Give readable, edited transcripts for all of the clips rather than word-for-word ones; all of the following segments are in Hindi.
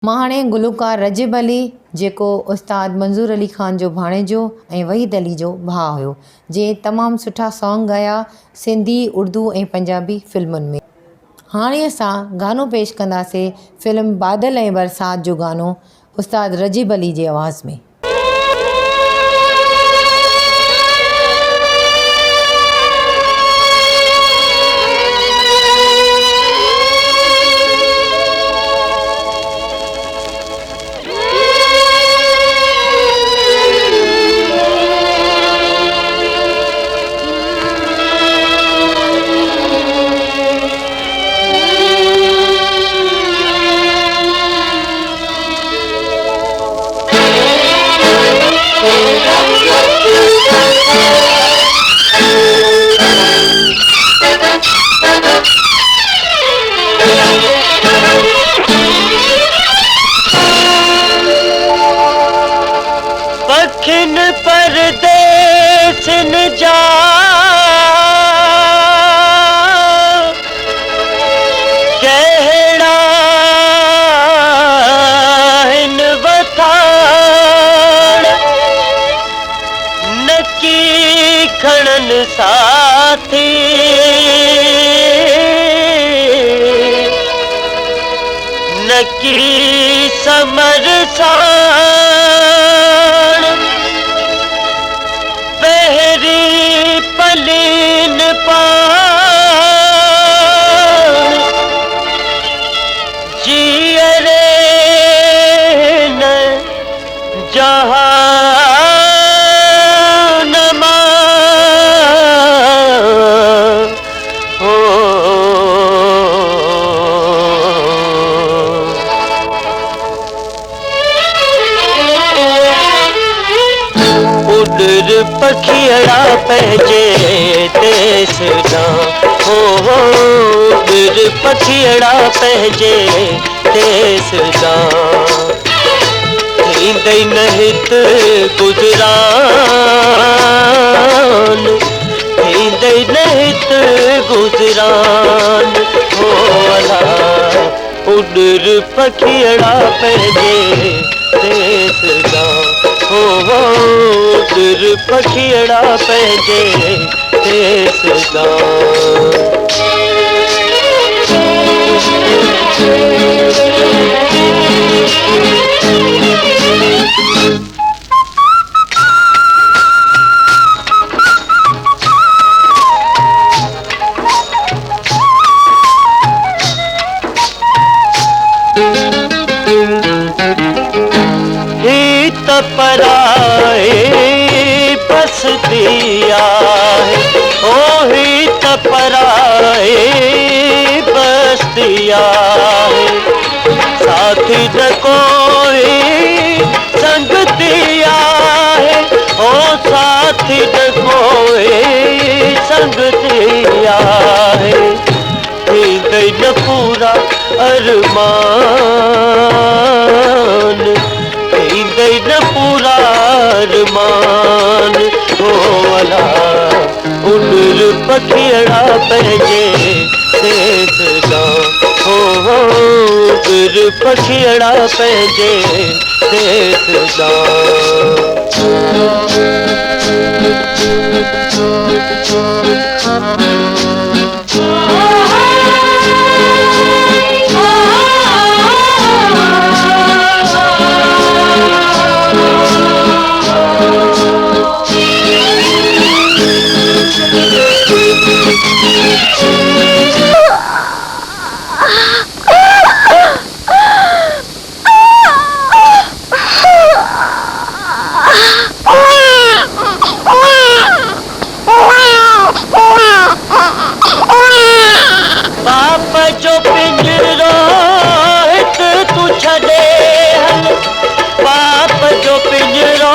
मां हाणे गुलूकार रजिब अली जेको उस्ताद मंज़ूर अली ख़ान जो भाणेजो ऐं वहीद अली जो भाउ हुयो, जे तमामु सुठा सॉन्ग गाया सिंधी, उर्दू ऐं पंजाबी फिल्मुनि में। हाणे असां गानो पेश कंदासीं फिल्म बादल ऐं बरसात जो गानो उस्ताद रजिब अली जी आवाज़ में। पखिन परदेसिन जा कहड़ा हिन वथाण नकी खणन साथी नकी समर साण पहरी पलीन पाण जियरे न जहान हो उडर पखियड़ा पंहिंजे देश जा हो उडर पखियड़ा पंहिंजे देश जा थींदई न हित गुज़रान थींदई न हित गुज़रान हो अला उडर पखियड़ा पंहिंजे देश जा हो उडर पखियड़ा पंहिंजे देश जा पराए बसती आहे ओ ही त पराए बसती आहे साथी न कोई संगती आहे ओ साथी न कोई संगती आहे थींदई न पूरा अरमान थींदई न पूरा अरमान हो अला उडर पखियड़ा पंहिंजे देश जा हो उडर पखियड़ा पंहिंजे देश जा बाप जो पिंजरो हित तू छॾे हल बाप जो पिंजरो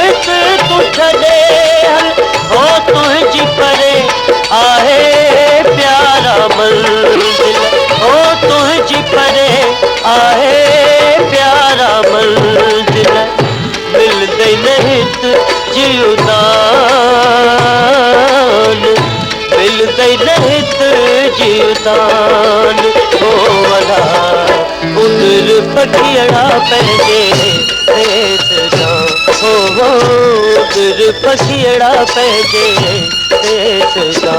हित तू छॾे हल हो तुंहिंजी परे आहे प्यारा मंज़िल हो तुंहिंजी परे आहे प्यारा मंज़िल मिलंदई न हित जीवदान मिलंदई न हित जीवदान हो वला उडर पखियड़ा पंहिंजे देश जा हो दिल पखियड़ा पंहिंजे देश जा